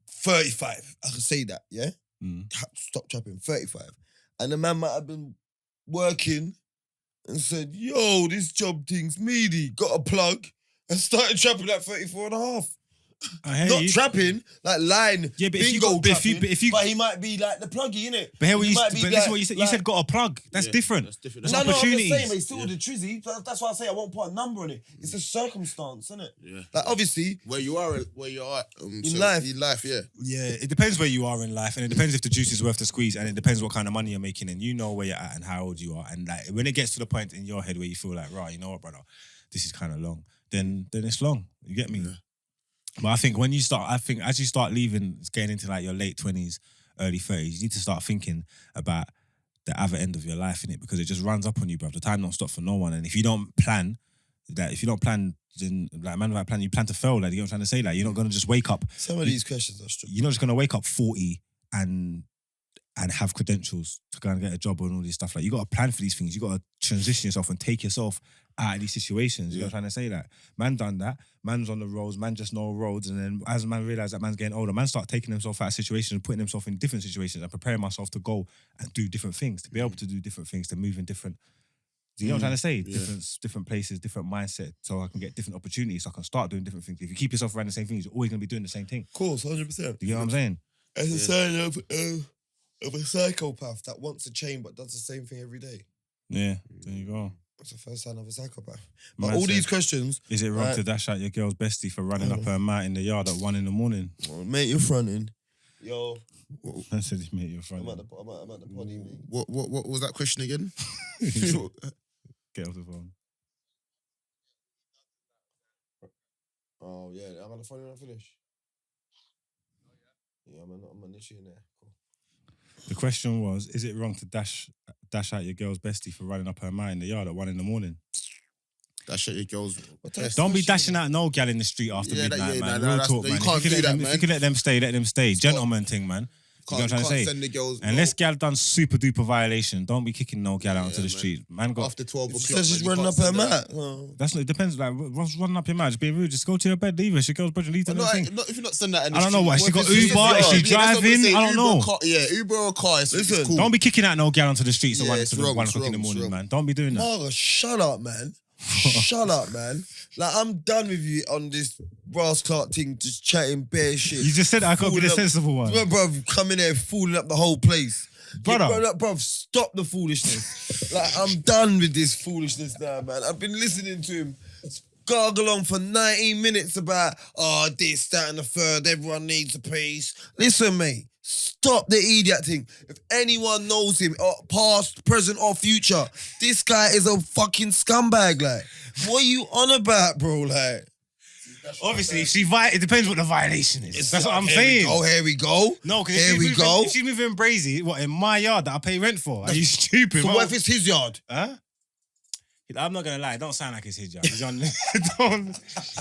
35. I could say that. Yeah. Stop trapping. 35, and the man might have been working and said, "Yo, this job thing's meaty." Got a plug and started trapping at 34 and a half. I hear Not you. trapping, like line. Yeah, but if you bingo got- but if you- trapping, but if you- but he might be like the pluggy, innit? But here, what He you, might but be this is what you said. You like- said got a plug. That's Yeah, different. That's different. There's That's No, I'm just opportunities. saying, but it's still the trizzy. That's why I say I won't put a number on it. It's a circumstance, isn't it? Yeah. Like obviously, Where you are in life. In life, yeah. Yeah, it depends where you are in life, and it depends if the juice is worth the squeeze, and it depends what kind of money you're making, and you know where you're at and how old you are, and like when it gets to the point in your head where you feel like, right, you know what, brother, this is kind of long, then it's long. You get me? Yeah. But I think as you start leaving, getting into like your late 20s, early 30s, you need to start thinking about the other end of your life, innit? Because it just runs up on you, bro. The time don't stop for no one, and if you don't plan, then like man, like plan, you plan to fail. Like you know what I'm trying to say. Like you're not gonna just wake up. some of these questions are stupid. You're not just gonna wake up 40 and have credentials to go and get a job and all this stuff. Like you got to plan for these things. You got to transition yourself and take yourself out of these situations. You know what I'm trying to say? Like man done that. Man's on the roads. Man just know roads. And then as man realize that man's getting older, man start taking himself out of situations and putting himself in different situations and preparing myself to go and do different things, to be able to do different things, to move in different. Do you know what I'm trying to say? Yeah. Different places, different mindset, so I can get different opportunities. So I can start doing different things. If you keep yourself around the same things, you're always gonna be doing the same thing. Of course, 100%. Do you know what I'm saying? As a sign of a psychopath that wants to change but does the same thing every day. Yeah, there you go. That's the first sign of a psychopath. But Man all these said- questions, Is it wrong Right. to dash out your girl's bestie for running up her mat in the yard at 1 a.m? mate, you're fronting. Yo, I said you mate, you're I'm funny. at the potty, mate. What was that question again? Get off the phone. Oh yeah, I'm on the phone when I finish. Yeah, I'm literally in there. Cool. The question was, is it wrong to dash out your girl's bestie for running up her mind in the yard at 1 a.m? That shit your girls. Don't be dashing out no gal in the street after midnight, man. Real talk, man. You can't do that, man. If you can let them stay, let them stay. Gentleman thing, man. You know what I'm trying to say? Send the girls. Unless gal done super duper violation, don't be kicking no gal out onto the man. street. Man got After 12 o'clock. Says she's man, you running can't up her send that. mat. that's not, it depends. Like, what's running up your mouth? Just being rude. Just go to your bed, leave her. She goes, brother, leave her. Not if you're not sending that in the I don't know street, what. She got if it's- Uber, is she that's what I'm driving? saying, I don't Uber know. or car, yeah, Uber or car. It's Listen, cool. Don't be kicking out no gal onto the streets at Yeah, 1 it's wrong, o'clock in the it's morning, wrong. man. Don't be doing that. Marga, shut up, man. Shut up, man. Like, I'm done with you on this Ross Clark thing, just chatting bare shit. You just said I can't be the Fooling up- sensible one. Well, bruv, coming there fooling up the whole place. Brother. Bruv, stop the foolishness. Like, I'm done with this foolishness now, man. I've been listening to him gargle on for 19 minutes about, this, that, and the third, everyone needs a piece. Listen, mate, stop the idiot thing. If anyone knows him, past, present, or future, this guy is a fucking scumbag, like. What are you on about, bro, like? Obviously, if it depends what the violation is. That's what I'm saying. Oh, here we go. No, because Here we go. If she's moving brazy, what, in my yard that I pay rent for? Are you stupid? So bro? what if it's his yard? Huh? I'm not gonna lie, it don't sound like it's his yard. He's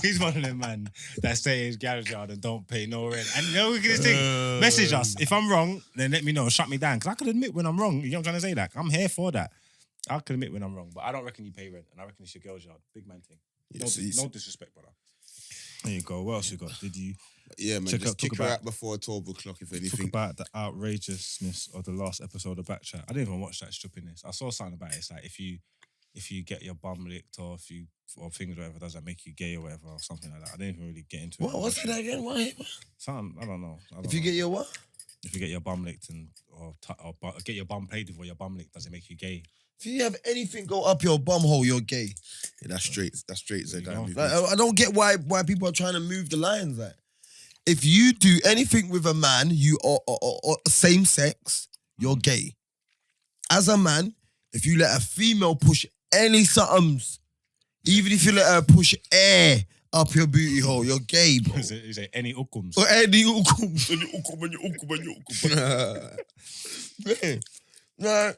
he's one of them man that stay in his garage yard and don't pay no rent. And you know, look at this thing. Message us. If I'm wrong, then let me know. Shut me down. Because I could admit when I'm wrong. You know what I'm trying to say? Like, I'm here for that. I could admit when I'm wrong, but I don't reckon you pay rent, and I reckon it's your girl's yard. Big man thing. No disrespect, brother. There you go. What else you got? Did you Yeah, man. Check Just out- kick talk her about- out before 12 o'clock if talk anything. about the outrageousness of the last episode of Backchat? I didn't even watch that strippiness. I saw something about it. It's like if you get your bum licked or things or whatever, does that make you gay or whatever or something like that? I didn't even really get into it. What's that again? Why? Something, I don't know. If you get your what? If you get your bum licked or get your bum played with or your bum licked, does it make you gay? If you have anything go up your bum hole, you're gay. Yeah, that's straight. Zed. You know? Like, I don't get why people are trying to move the lines. Like, if you do anything with a man, you are same sex, you're gay. As a man, if you let a female push any somethings, even if you let her push air up your booty hole, you're gay, bro. Is it any ukums? Or any ukum. Like,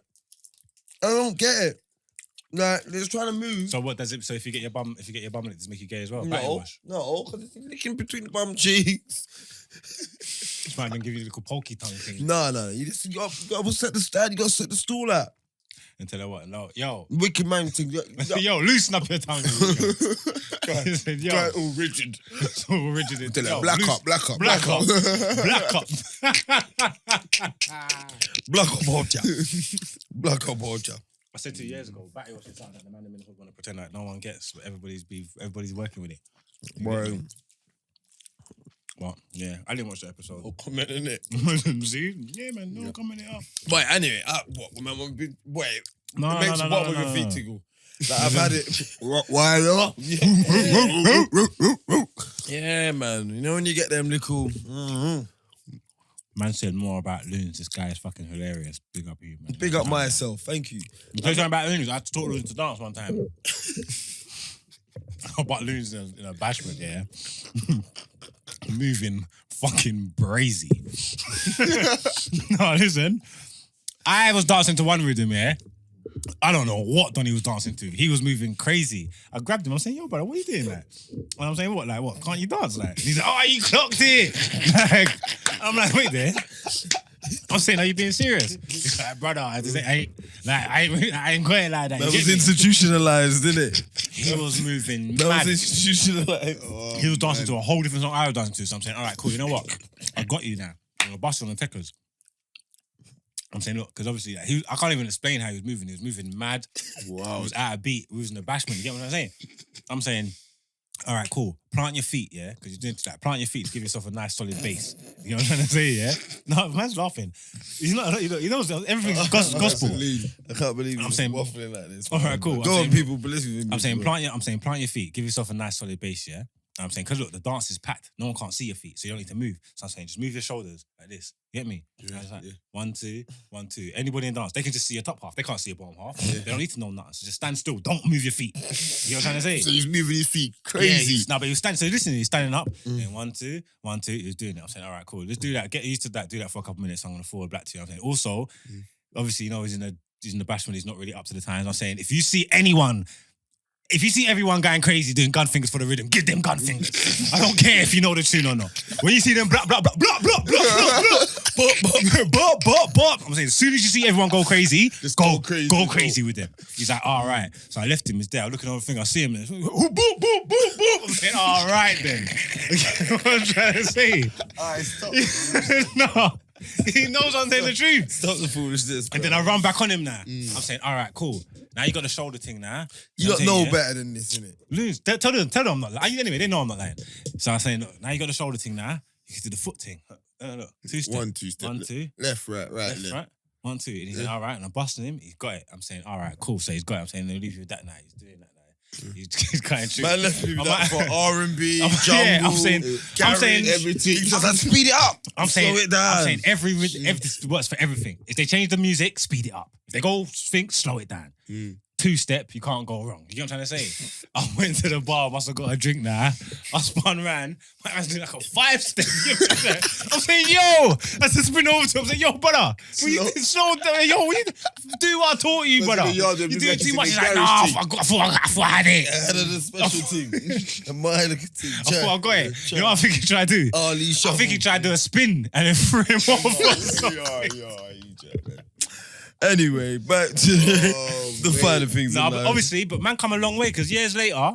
I don't get it. Like, they're just trying to move. So what does it? So if you get your bum licked, does it make you gay as well? No, because it's licking between the bum cheeks. It's might even give you a little pokey tongue thing. No. You got to set the stand. You got to set the stool out. And tell her what? No, yo, Wicked man thing. yo, loosen up your tongue. He said, yo, Guy all rigid. so rigid. Tell her, Yo, black loose- up. Black up. Black up vulture. Black up vulture. I said 2 years ago, Batty was something that the man in the middle want to pretend like no one gets, but everybody's working with it. Bro. Well, yeah, I didn't watch the episode. Oh, comment in it. See? Yeah, man, no comment it up. Wait, anyway, wait. No, It makes no, what no, with no, your no, feet no. tickle. Like, I've had it. Why not? Yeah, man. You know when you get them little. Man said more about Loonz. This guy is fucking hilarious. Big up you, man. Big up myself. Thank you. You tell you something about Loonz. I had to talk Loonz to dance one time. About Loonz in a bashment, yeah. Moving fucking brazy. No, listen. I was dancing to one rhythm, yeah. I don't know what Donnie was dancing to. He was moving crazy. I grabbed him. I'm saying, yo, brother, what are you doing, like? And I'm saying, what? Like, what? Can't you dance? Like, and he's like, oh, you clocked it. Like, I'm like, wait there. I'm saying, are you being serious? He's like, brother, I ain't got it like that. That You get was me? institutionalized, didn't it? He was moving That mad. was institutionalized. He was dancing to a whole different song I was dancing to. So I'm saying, all right, cool. You know what? I got you now. I'm gonna bust you on the techers. I'm saying, look, because obviously, like, I can't even explain how he was moving. He was moving mad. Wow. He was out of beat. We was in the bashment. You get what I'm saying? I'm saying, all right, cool. Plant your feet, yeah? Because you're doing that. Plant your feet to give yourself a nice solid base. You know what I'm trying to say, yeah? No, man's laughing. He's not, he knows everything's gospel. I can't believe I'm I'm saying- waffling like this. All right, cool. Go on, people. Believe me. I'm saying, plant your feet. Give yourself a nice solid base, yeah? I'm saying, because look, the dance is packed. No one can't see your feet, so you don't need to move. So I'm saying, just move your shoulders like this. You get me? Yeah, And it's like, yeah. 1, 2, 1, 2. Anybody in dance, they can just see your top half. They can't see your bottom half. They don't need to know nothing. So just stand still. Don't move your feet. You know what I'm trying to say? So he's moving his feet Yeah, crazy. but he was standing. So listen, he's standing up. And 1, 2, 1, 2. He was doing it. I'm saying, all right, cool. Let's do that. Get used to that. Do that for a couple minutes. I'm gonna forward back to you. I'm saying, also, obviously, you know, he's in the bashment. He's not really up to the times. I'm saying, if you see everyone going crazy doing gun fingers for the rhythm, give them gun fingers. I don't care if you know the tune or not. When you see them blah blah blah blah blah blah blah blah blah, I'm saying, as soon as you see everyone go crazy, Just go go crazy. crazy with them. He's like, all right. So I left him. He's there. I'm looking over the thing. I see him. And boop boop boop boop. I'm saying, all right then. What I'm trying to say. All right, stop. No. He knows I'm saying the truth. Stop the foolishness. And then I run back on him now. I'm saying, all right, cool. Now you got the shoulder thing now. You know don't know better than this, innit? Loonz, tell them I'm not lying. Anyway, they know I'm not lying. So I'm saying, look, now you got the shoulder thing now. You can do the foot thing. Look, 2 step. 1, 2 step. 1, 2. Left, right, Left, right. 1, 2. And he's saying, all right. And I'm busting him. He's got it. I'm saying, all right, cool. So he's got it. I'm saying, they'll leave you with that now. He's doing that now. He's cutting through. Man left me with that for R&B, Yeah, jungle, I'm saying everything. You just have to speed it up. I'm saying, Slow it down. I'm saying every this works for everything. If they change the music, speed it up. If they go think, slow it down. 2 step, you can't go wrong. You know what I'm trying to say? I went to the bar, must have got a drink now. I spun round. My man's doing like a 5 step. You know what I'm saying? I'm saying, yo, I said sprint over to him. I'm saying, yo, brother, slow down. Yo, do what I taught you, brother. You're doing too much. He's like, nah, I thought I had it. Ahead of the special team. And my little team. I thought I got it. You know what I think he tried to do? Ali I Shuffle. think he tried to do a spin and then threw him off. Anyway, back to the finer things. Nah, in but life. obviously, but man come a long way because years later,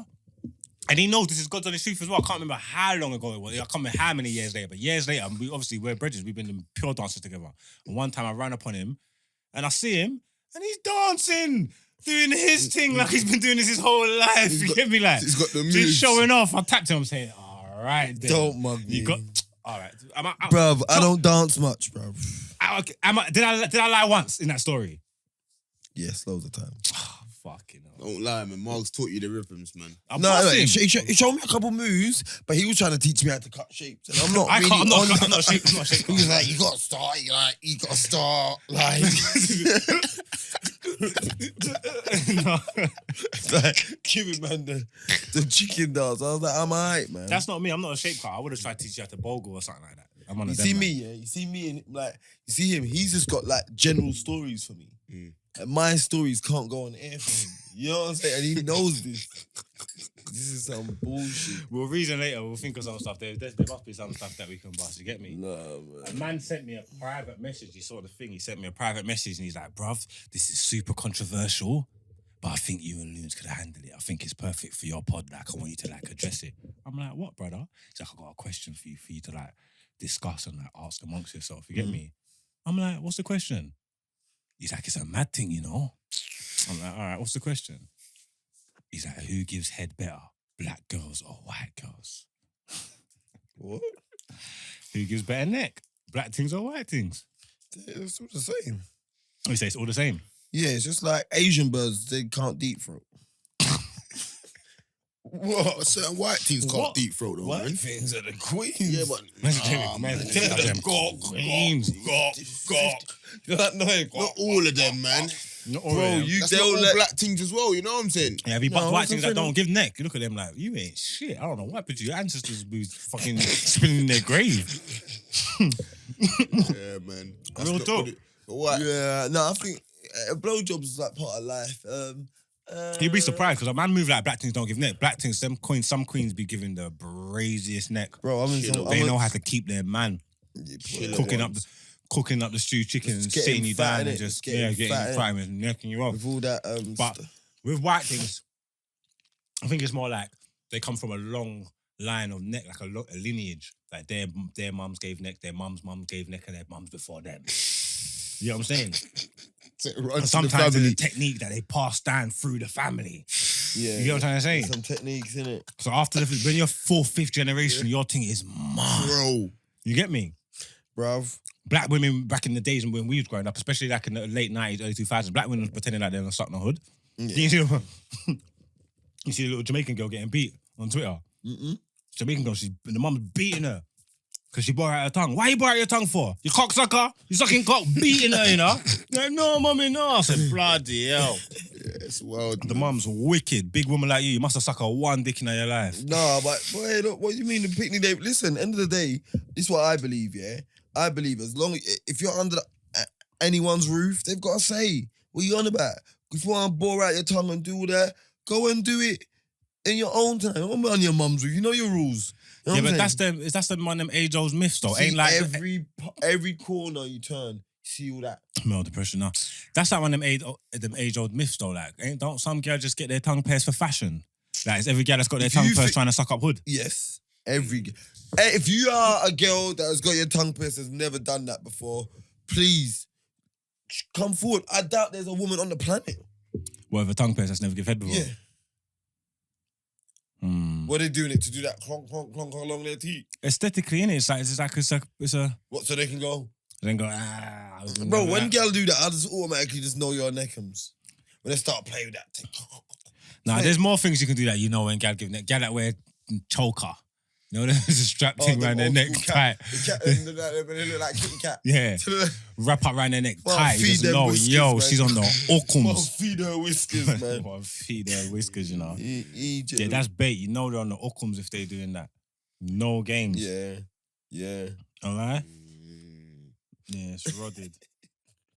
and he knows this is God's honest truth as well. I can't remember how long ago it was. I can't remember how many years later, but years later, we're brothers. We've been in pure dances together. And one time I ran upon him and I see him and he's dancing, doing his thing like he's been doing this his whole life. You get me? Like, He's got the just moves. showing off. I tapped him. I'm saying, all right, then. Don't mug me. You got, all right. Bruv, I don't dance much, bruv. Did I lie once in that story? Yes, loads of time. Fucking hell. Don't lie, man. Margs taught you the rhythms, man. I'm No, past he him. showed me a couple moves, but he was trying to teach me how to cut shapes. And I'm not I really can't, I'm not, on I'm not shaking. I'm not shaking. He was like, you gotta start, like, No. like giving man the chicken dance. I was like, I'm alright, man. That's not me. I'm not a shape cut. I would have tried to teach you how to bogle or something like that. I'm on a You them, see man. me, yeah? You see me and like you see him, he's just got like general stories for me. And my stories can't go on air for him. You know what I'm saying? And he knows this. This is some bullshit. We'll reason later. We'll think of some stuff. There must be some stuff that we can bust. You get me? Nah, A man. man sent me a private message. He saw the thing. He sent me a private message and he's like, bruv, this is super controversial, but I think you and Loonz could handle it. I think it's perfect for your pod. Like, I want you to like address it. I'm like, what, brother? He's like, I got a question for you to like discuss and like ask amongst yourself. You get me? I'm like, what's the question? He's like, it's a mad thing, you know? I'm like, all right, what's the question? He's like, who gives head better, black girls or white girls? What? Who gives better neck, black things or white things? It's all the same. Oh, you say it's all the same. Yeah, it's just like Asian birds, they can't deep throat. What? Certain white teams can't What? deep throat, though, White man. things are the queens. Yeah, but Queens. You know that noise? not all of them, man. Not all Bro, of them. you That's they'll not all let black teams as well. You know what I'm saying? Yeah, but No, white what's things the that thing? don't give neck. You look at them like, you ain't shit. I don't know what, but your ancestors be fucking spinning in their grave. Yeah, man. That's Real not talk. good. But what? Yeah, no, I think blowjobs is like part of life. You'd be surprised because a man move like black things don't give neck. Black things, some queens be giving the braziest neck. Bro, I'm in Chill some, out. They I'm know a- how to keep their man Chill cooking out. up the stew chicken and Just getting sitting you fat, down innit? and Just just getting getting fat, you fat and necking you off. with all that But stuff. with white things, I think it's more like they come from a long line of neck, like a lineage. Like their mums gave neck, their mums gave neck, and their mums before them. You know what I'm saying? Run And sometimes it's a technique that they pass down through the family. Yeah, You get what I'm trying to say? some techniques in it, So after when you're 4th, 5th generation, your thing is mad. Bro. You get me? bruv. Black women back in the days when we was growing up, especially like in the late 90s, early 2000s, black women was pretending like they're on Sutton Hood. Yeah. You see a little Jamaican girl getting beat on Twitter. Jamaican girl, the mum's beating her. Because she bore out her tongue. Why you bore out your tongue for? You cocksucker? You sucking cock, beating her, you know? Like, no, mummy, no. I said, bloody hell. It's wild. The mum's wicked. Big woman like you must have sucked her one dick in your life. Nah, but boy, look, what do you mean the picnic day? Listen, end of the day, this is what I believe, yeah? I believe as long if you're under anyone's roof, they've got to say, what you on about? If you want to bore out your tongue and do all that, go and do it in your own time. Don't be on your mum's roof. You know your rules. You know Yeah, what but I'm saying? that's one of them age-old myths, though. See, Ain't like every corner you turn, see all that. male depression. No, that's like one of them age-old myths, though. Like, don't some girls just get their tongue pierced for fashion? Like, it's every girl that's got their If tongue you pierced trying to suck up hood. Yes, if you are a girl that has got your tongue pierced, has never done that before, please come forward. I doubt there's a woman on the planet. What, with a tongue pierced that's never give head before? Yeah. What are they doing it to do that clonk, clonk, clonk along their teeth? Aesthetically, innit? It's a What, so they can go? then go, Bro, when girl do that, I just automatically just know you're neckums. When they start playing with that thing. Nah, there's more things you can do that you know when gal give neck. Gal that wear choker. You know, there's a strap thing around their neck tight. The cat, they look like kitty cat. Yeah. Wrap up around their neck Well, tight. You feed just them know, whiskers, yo, man. she's on the Well, okums. feed her whiskers, man. Well, feed her whiskers, you know. Egypt. Yeah, that's bait. You know they're on the okums if they're doing that. No games. Yeah. All right? Yeah, it's rodded.